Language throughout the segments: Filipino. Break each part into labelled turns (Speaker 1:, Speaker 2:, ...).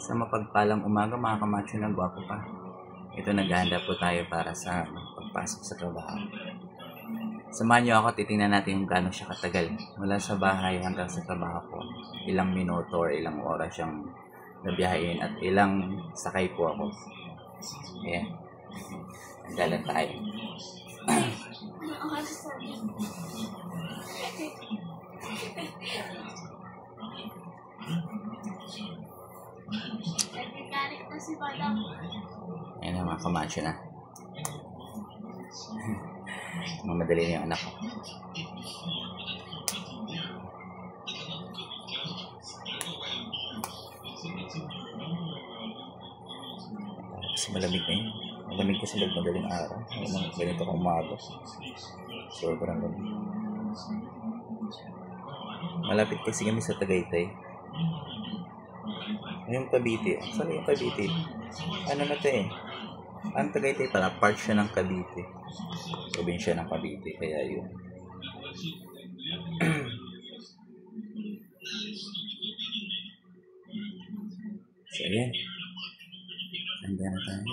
Speaker 1: Sa mapagpalang umaga mga kamacho na gwapo pa. Ito naghahanda po tayo para sa pagpasok sa trabaho. Samahan niyo ako, titingnan natin kung gaano siya katagal. Mula sa bahay hanggang sa trabaho ko. Ilang minuto or ilang oras siyang nabiyahin at ilang sakay po ako. Ayan. Nagdalan tayo. Ayan na mga kamacho na. Mamadali na yung anak ko. Kasi malamig na yun. Malamig kasi madaling araw. Ganito kong umaga. Sobrang lamig. Malapit kasi kami sa Tagaytay. Yung Cavite. Saan yung Cavite? Ano na ito eh? Ang Tagaytay pala, part siya ng Cavite. Probinsya ng Cavite. Kaya yun. So, ayan. Handa na tayo.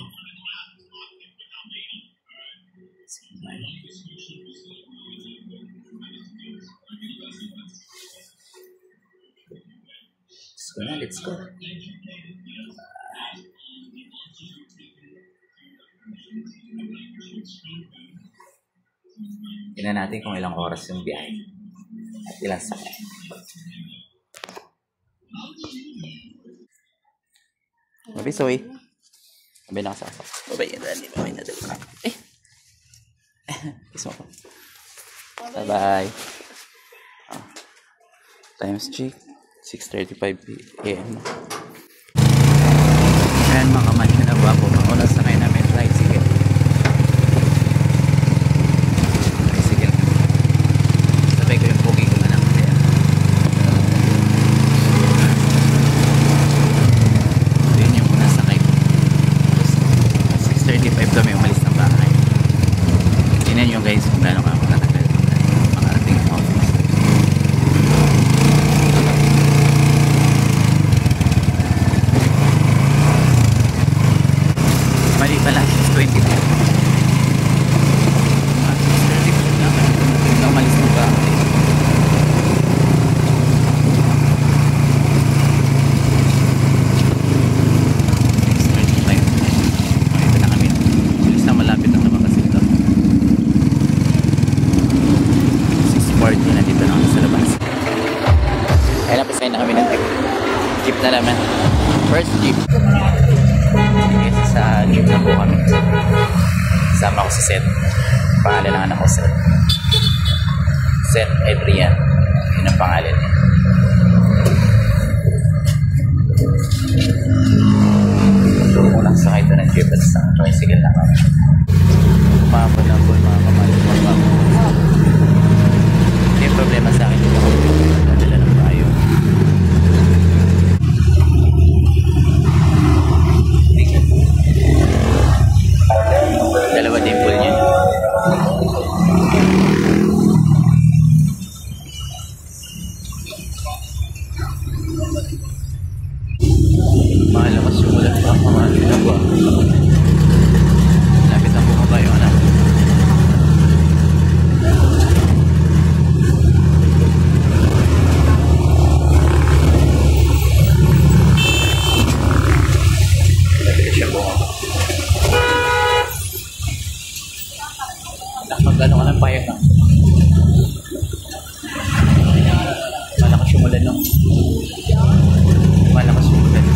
Speaker 1: Let's go. Tingnan natin kung ilang oras yung biyahe at ilang sakay. Mabisoy. Sabay na kasama. Babay na dali. Babay na dali. Eh. Kiss mo ko. Bye-bye. Times check. 6:35 AM. Ayan mga kamacho na gwapo. Mauna sakay namin tricycle. Sabay ko yung pogi ko na lang. Yun yung una sakay ko. 6:35 kami umalis ng bahay. Tingnan nyo guys kung gano'n ako tatagal. Makarating yung office. Mali pala, 6:20 na. 6:30 lang. Hindi umalis mo ba? 6:35. Ito na kami. Bilis na malapit ang naman kasi ito. 6:40 na dito na kami sa labas. Kaya napisay na kami ng jeep na naman. First jeep. Kasi sa jeep na po kami. Sama ko si Seth. Pangalan ng anak ko Seth. Seth Adrian. Yun ang pangalan niya. Unang sakay ito ng jeep at sa tricycle na kami. Papa na po mga kamalit. Hindi yung problema sa akin. Hindi ako nadala ng tayo. Dalawa dimple niya. Mahalakas yung ulan pa. Mahalakas na ba? Lapit ang bumaba yung anak. Lapit siya bumaba. Magkano ka ng payag na? Malakas yung ulan, no? Malakas yung ulan.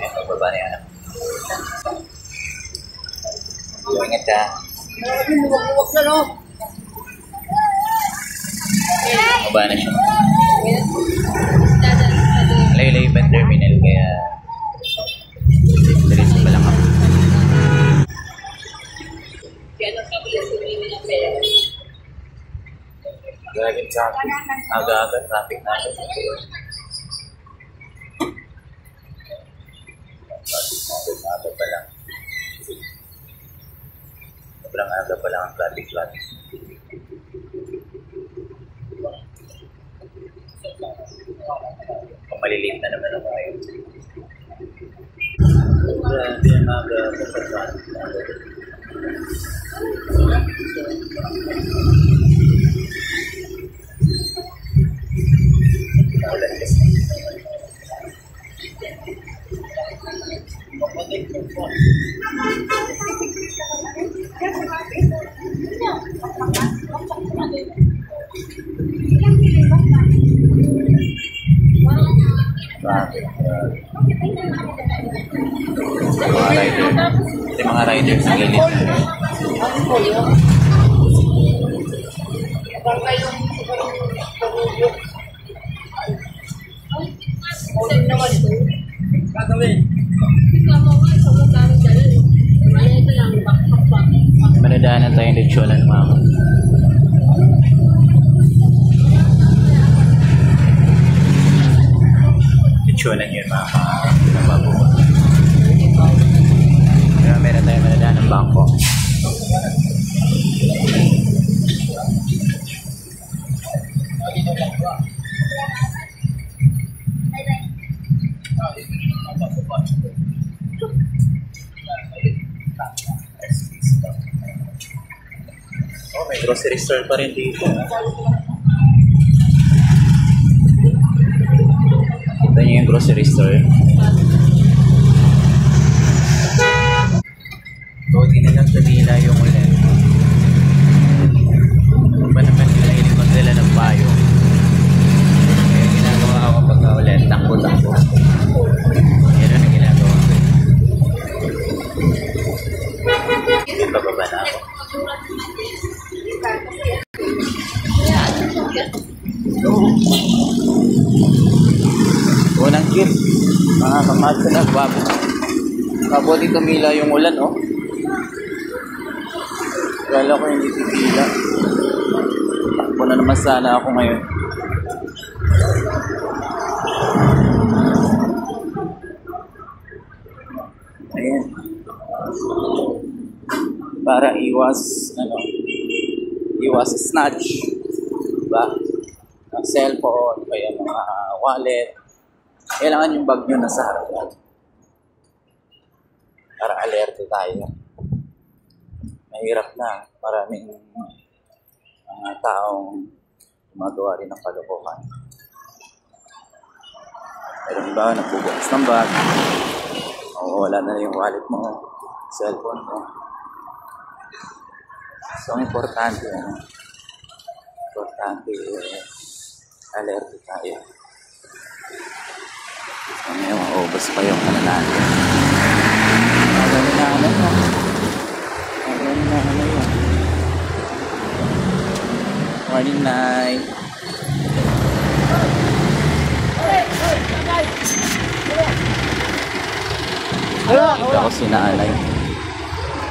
Speaker 1: Ayan, magbaba na yan. Ingat ka. Mababa na siya. Layo-layo pa terminal kaya diretso pa lang ako. Grabe traffic. Aga-aga traffic na ako. Aga pa lang. sobrang aga pa lang ang traffic. Maliliit na naman ako ngayon. Grabe ang aga pa. Ulan kasi. Mga rider sa gilid. Manadaanan tayong leksyonan, mama. Leksyonan yun, mama. Kaya meron tayong manadaan ng bangko. Oh, may grocery store pa rin dito. Ito yung grocery store. Buti na lang kanila yung ulan. Kung ba naman nila yung magdala ng payo. Kaya ginagawa ako pagka ulan, takbo-takbo. Yan ang ginagawa ko. Pababa na ako. Unang kit. Mga kamasa na, mabuti tumila yung ulan, oh. Kala ko hindi titila. Takbo na naman sana ako ngayon. Ayan. Para iwas snatch. Diba? Ang cellphone, kaya mga wallet. Kailangan yung bag nyo nasa harapan. Para alerte tayo. Mahirap na. Maraming mga taong gumagawa rin ng kalokohan. Meron ba nagbubukas ng bag? O wala na yung wallet mo, cellphone mo. So, importante alerte tayo. Ngayon, maubos pa yung ano natin. Morning, Nay. Nakita ko si Nanay.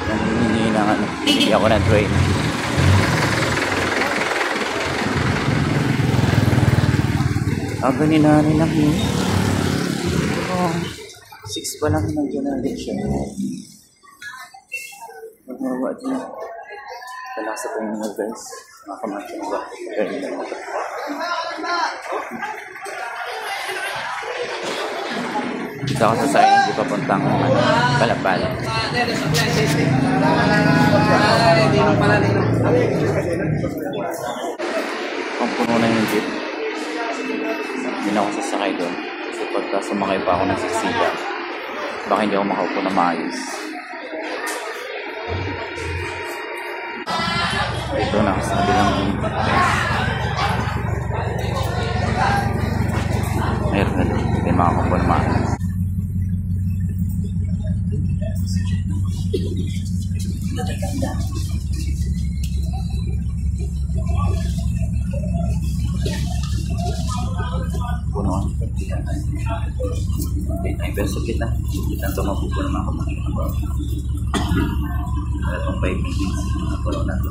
Speaker 1: Nangingi ng ano. Hindi ako ng train. Aga ni Nanay lang yun. 6 pa lang nandiyan na ulit siya. Magawa din. Palasa po yung mga guys. Makamatch yung ba? Ganyan lang ako. Dito ako sa sayang hindi papuntang Kalapal. Kung puno na yung jeep, hindi na ako sasakay doon. Kasi pagka sumakay pa ako ng siksika, baka hindi ako makaupo na maayos. Ito na, sa kabilang mayroon na doon. Hindi makakaupo na maayos. Puno ang pero sa kita ito mapupo naman ako makikita ko wala pang 5 minutes puno na ito.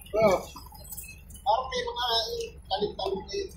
Speaker 2: Parang may mga talit-talit na yun.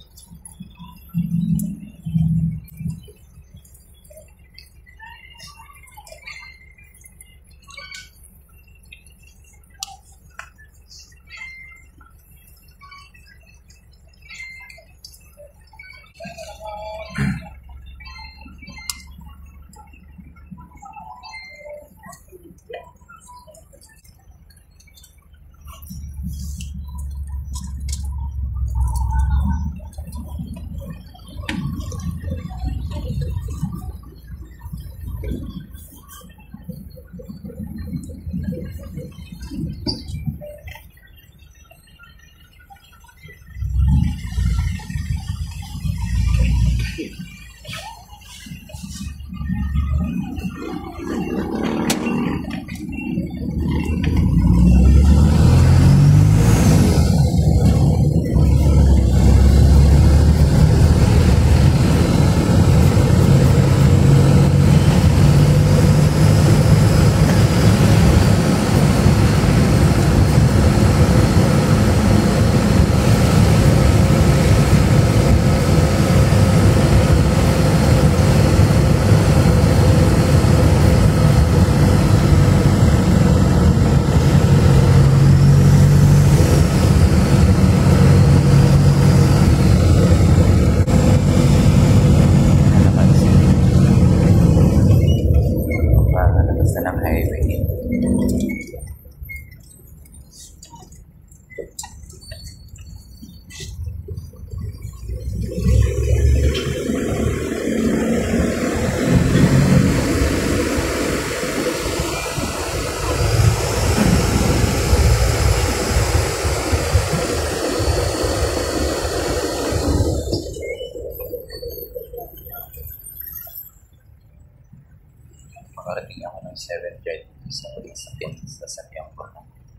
Speaker 1: Makarating ako ng 7:30 sa uling sakyan sa sakyan ko.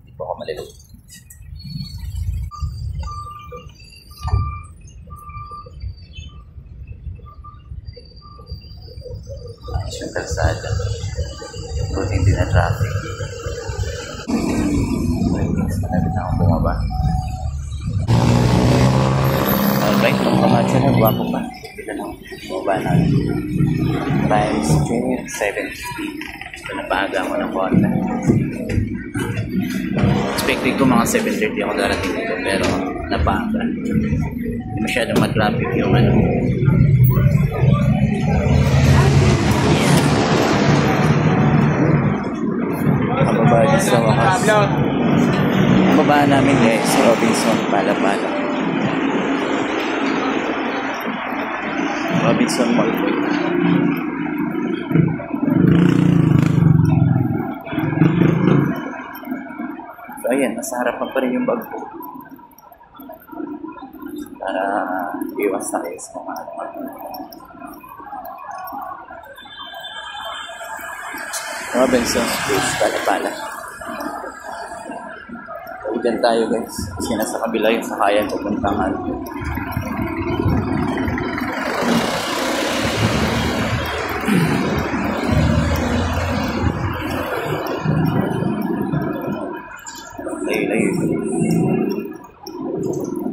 Speaker 1: Hindi po ako malilog. Ayos yung kalsada. Buti hindi na traffic. Waiting sa nabi na akong bumaba. Alright, ang Camacho na, guwapo pa. Kita na, bumaba na. Times 7:50. So, napahaga ako ng konti. Expected ko mga 7:30 ako darating dito, pero napahaga. Hindi masyadong matraffic yung ano. Ang baba sa wakas. Ang baba namin guys, Robinson, Pala-Pala. Robinson Mall po ito. So ayan, nasa harapan pa rin yung bag ko. Para iwas na kayo sa mga Robinson Street, Pala-Pala. So dyan tayo guys. Kasi nasa kabila yung sakayan pupuntang ano. Layo-layo.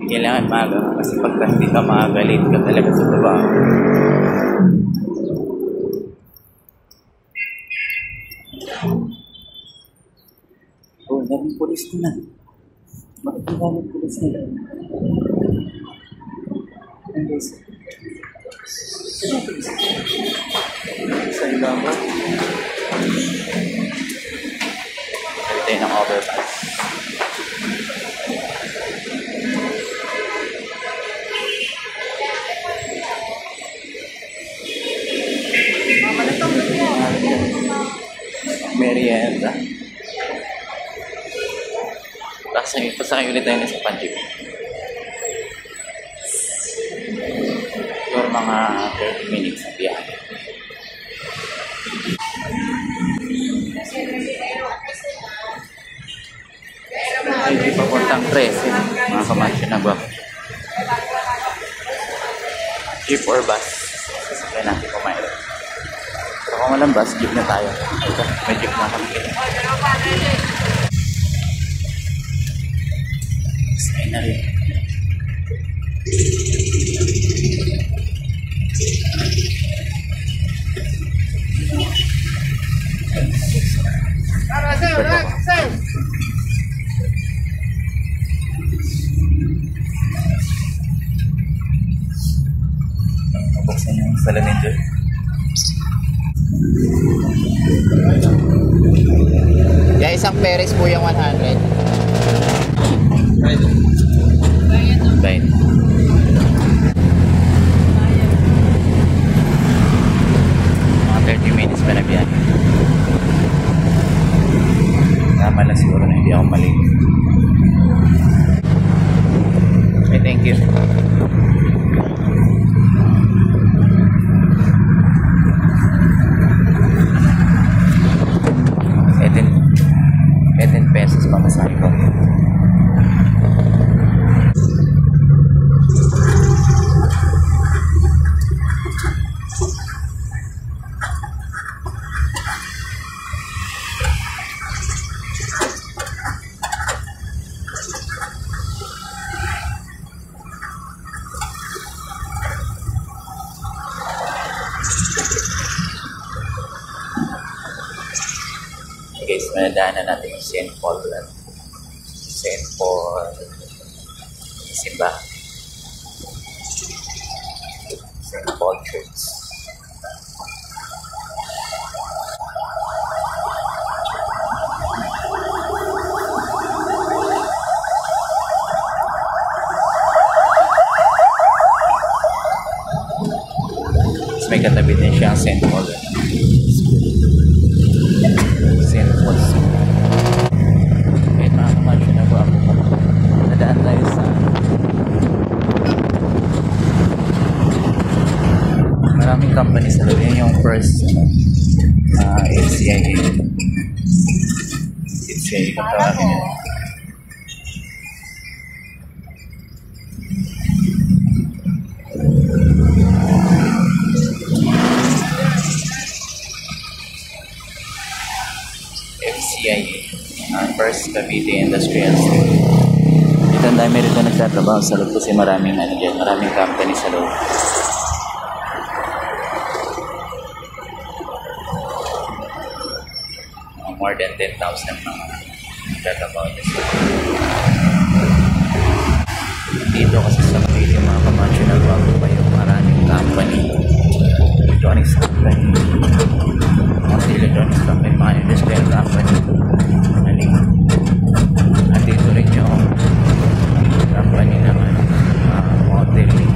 Speaker 1: Kailangan maaga kasi pagka hindi ka maaga, late ka talaga sa trabaho. Oh, daming pulis na. Bakit ang daming pulis nila? Sa ilaw. Ito ng overpass. Merienda. Pasakay ulit tayo sa Panjib. Siguro mga 30 minutes na biyahe. Ay, di papuntang 13, mga kamasyo na ba? Jeep or bus? Sasakay natin kumain. Pero kung walang bus, jeep na tayo. Ito, may jeep na kami. Sasakay na rin. Buksan yung salamin doon. Yeah, isang Paris po yung 100. Right. Mga 30 minutes pa na biyan. Tama lang siguro na hindi ako mali. Okay, thank you. Pesos pamasahe ko. Guys, manadaanan natin yung St. Paul simba. St. Paul Church. Tapos may katabi din siya ang St. Paul. Kahit mga kamasyo na ba ako, nadaan tayo sa maraming company sa loob. Yan yung first FCIA kung tawagin nila. FCIA, First Cavite Industrial Estate. Ito ang dami rito nagtatrabaho sa loob kasi maraming company sa loob. More than 10,000 mga nagtatrabaho dito. Dito kasi sa Cavite mga kamasyo nagbago pa yung maraming company. Electronics company. Electronics company, mga industrial company. At dito rin yung company naman modeling.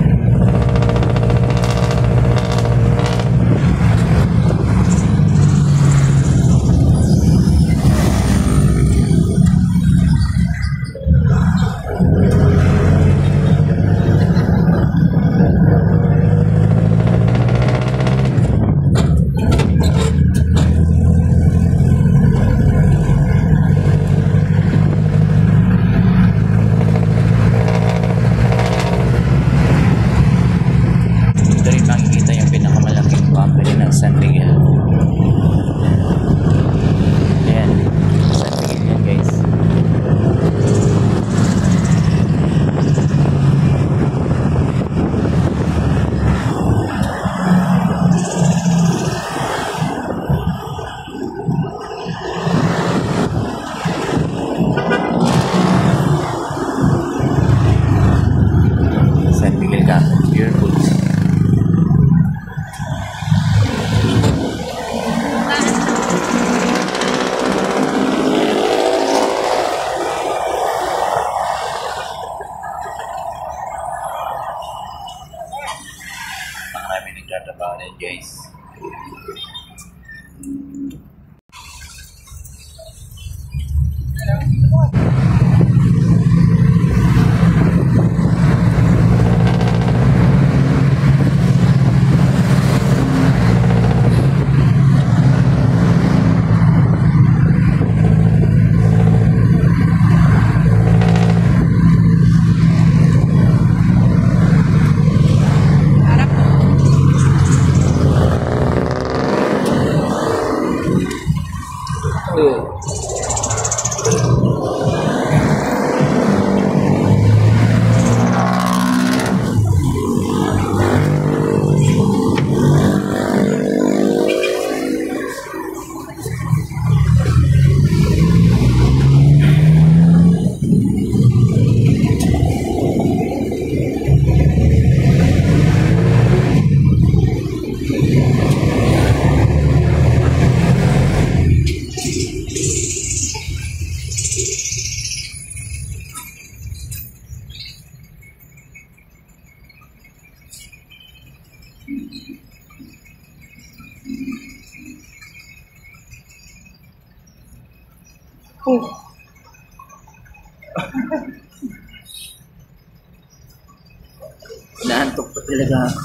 Speaker 1: Naantok pa talaga ako.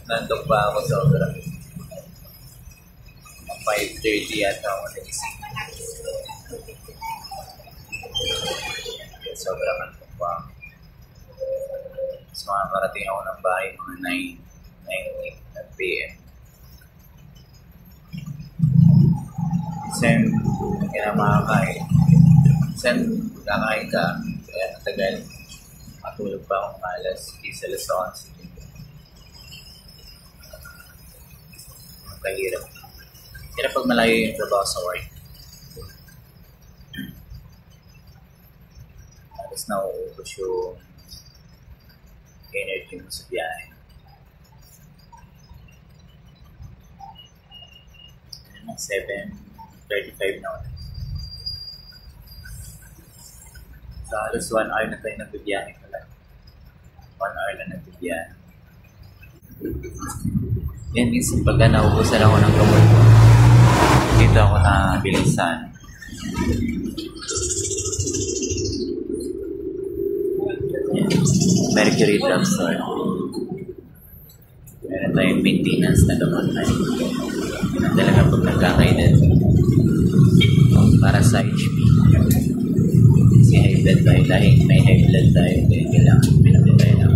Speaker 1: Naantok pa ako sobra. 5:30 yata ako nagising. Sobrang antok pa ako. Mas makakarating ako ng bahay mga 9 p.m. Kasi hindi na makakain. Kasi kakain ka, kaya matagal. Matulog pa akong alas 10 alas 11. Kahirap. Hirap pag malayo yung trabaho sa work. Alas na uubos yung energy mo sa biyahe. Ano na, 7:35 na ulit. So, halos 1 hour na tayo nagbibiyahe pala. 1 hour na nagbibiyahe. Yan, minsan pagka naubusan ako ng gamot ko, dito ako nabilisan. Mercury Drugstore. Meron tayong maintenance na gamot tayo. Yan talaga pag nagkakainan. Para sa HP. Kasi high blood tayo. Dahil may high blood tayo, kailangan pinapit tayo ng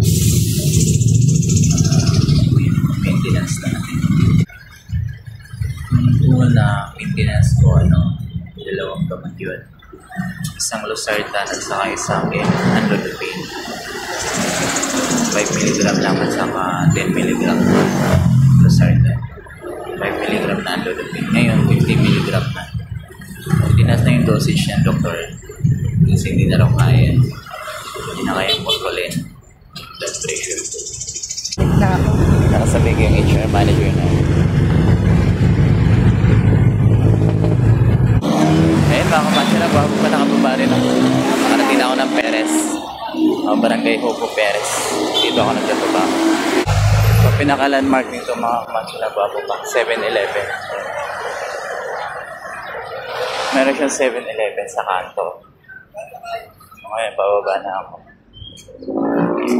Speaker 1: maintenance na natin. Una, maintenance ko, dalawang gamot yun. Isang losartan at saka isang amlodipine. 5 mg lang at saka 10 mg na losartan. 5 mg na amlodipine. Ngayon, 50 mg na. Tinas na yung dosage ng doktor. Kasi hindi na raw kaya. Hindi na kaya kontrolin blood pressure. Nakasabay ko yung HR manager na. Ayun mga kamasya na, bago pa nakababa rin ako. Nakarating ako ng Perez. Barangay Hopo Perez. Dito ako nagkataba. So, pinaka-landmark nito mga kamasya na, bago pa 7-Eleven. Meron siyang 7-Eleven sa kanto. Ngayon, bababa na ako.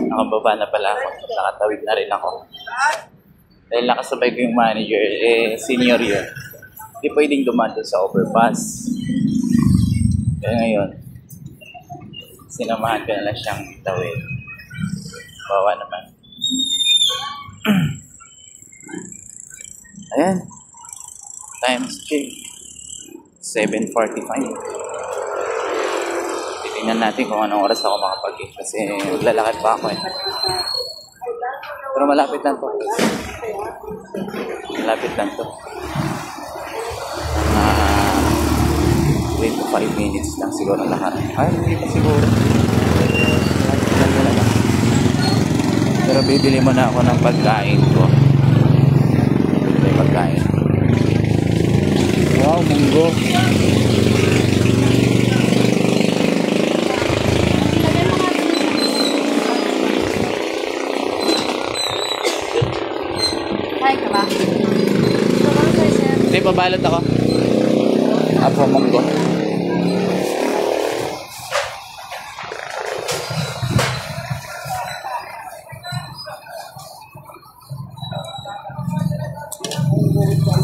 Speaker 1: Nakababa na pala ako. Nakatawid na rin ako. Dahil nakasabay ko yung manager, senior yun. Hindi pwedeng dumaan doon sa overpass. Kaya ngayon, sinamahan ko na lang siyang tawid. Bawa naman. Ayan. Times check. 7:45. Titingnan natin kung anong oras ako makapag-gate kasi lalakad pa ako eh. Pero malapit lang to. Malapit lang to. 25 minutes lang siguro lahat. Ay, hindi pa siguro. Malapit lang talaga. Pero bibili muna ako ng pagkain ko. Bibili pagkain. Wow, munggo.
Speaker 3: Hi ka ba?
Speaker 1: Hindi, pabalot ako. Apo munggo.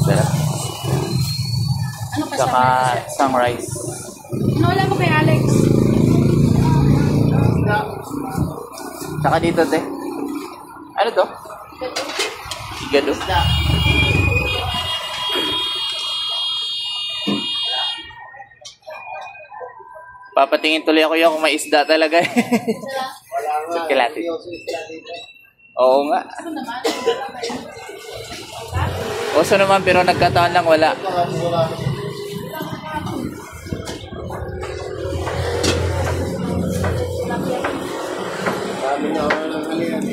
Speaker 1: Sarap.
Speaker 3: Ano pa
Speaker 1: Saka sunrise.
Speaker 3: Wala mo kay Alex.
Speaker 1: Saka dito, te. Ano to? Igado. Papatingin tuloy ako yung kung may isda talaga.
Speaker 2: Wala nga.
Speaker 1: Sa kilati.
Speaker 2: Seryoso isla dito.
Speaker 1: Oo nga.
Speaker 3: Ano naman?
Speaker 1: Oso naman pero nagkataon lang wala.
Speaker 2: Wala. Sabi na ako ng halihan.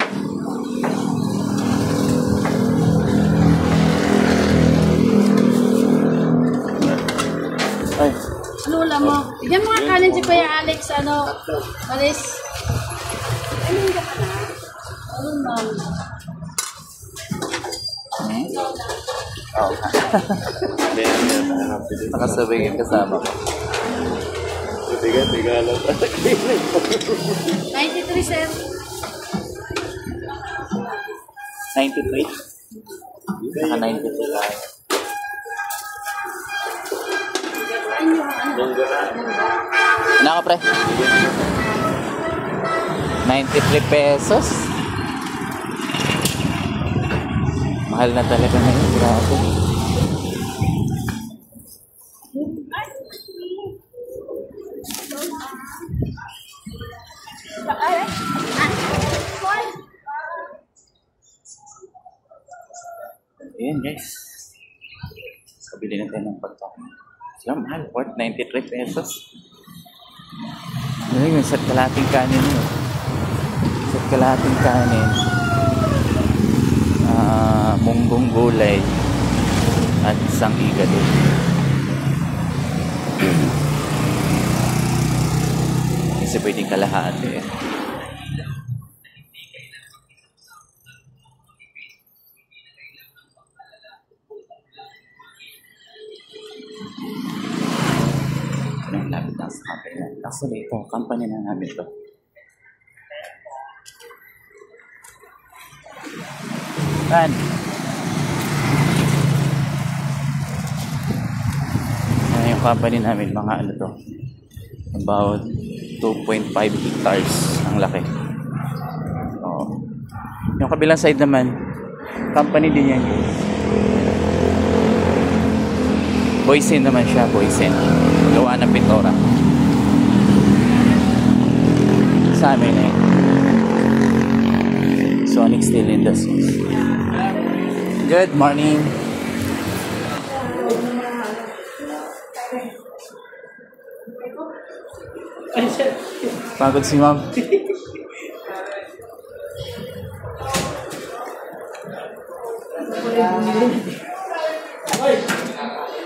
Speaker 1: Ay.
Speaker 3: Ano ulam mo? Bigyan mo nga kanin si Kuya Alex, ano? Maris. Ano yung ka na? Ano ma'am?
Speaker 1: Oo. Nakasabay yung kasama ko.
Speaker 3: 93, sir.
Speaker 1: 93. Naka 93 lang.
Speaker 3: Ano yung ano?
Speaker 1: Ano ka pre? 93 pesos. Mahal na talaga na yun. Grabe. Ayan guys. Kabili na tayo ng pagkain. Sila mahal. Worth 93 pesos. Ayan yung isa't kalating kanin yun. Isa't kalating kanin. Munggong gulay. At isang igado. Kasi pwedeng kalahati eh. Lapit na sa company na. Actually, ito, company na namin ito. Saan? Ayan yung company namin, mga ano to. About 2.5 hectares ang laki. Oo. Yung kabilang side naman, company din yan. Boysen naman siya, Boysen. Gawa ng pintora. Sa amin eh. Sonic Steel Industries. Good morning. Pagod si ma'am.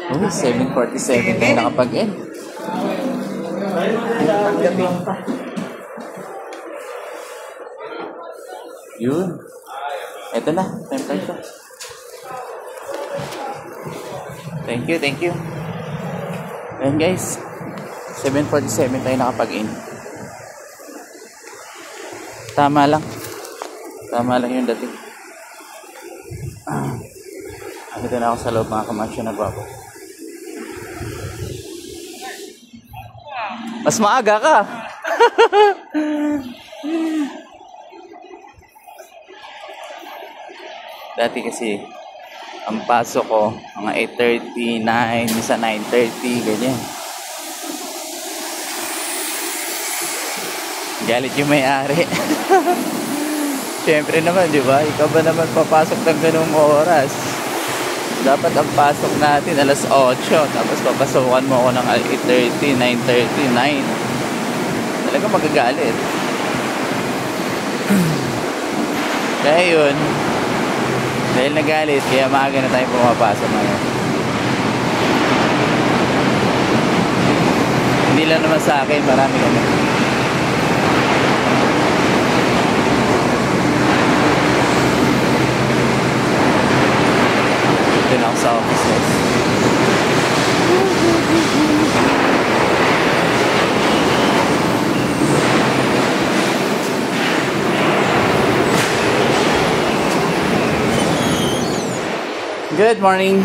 Speaker 1: Oh, 7:47 tayo nakapag-end. Yun. Eto na. Time ko. Thank you. Ayan guys. 7:47 tayo nakapag-end. Tama lang yung dating. Dito na ako sa loob mga kamansyo na guwapo. Mas maaga ka. Dati kasi ang pasok ko mga 8:30, 9, minsan 9:30, ganyan. Galit yung may-ari. Siyempre naman, di ba? Ikaw ba naman papasok ng ganung oras? Dapat ang pasok natin alas 8, tapos papasukan mo ako ng 8:30, 9:30, 9. Talaga magagalit. Kaya yun, dahil nagalit, kaya maaga na tayo pumapasok ngayon. Hindi lang naman sa akin, marami kami. Ito na ako sa offices. Good morning.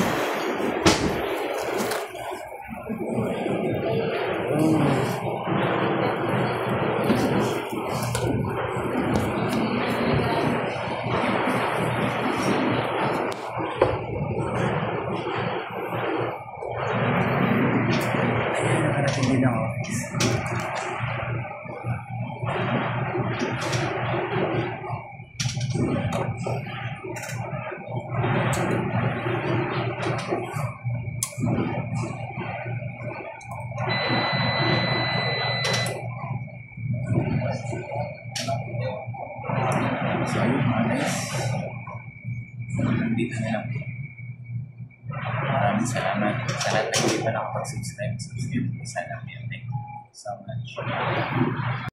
Speaker 1: Hindi na office. So, ayun mga guys. Nandito na lang. Maraming salamat. Sa lahat na hindi pa nakapag-subscribe, subscribe ko sana. Thank you so much.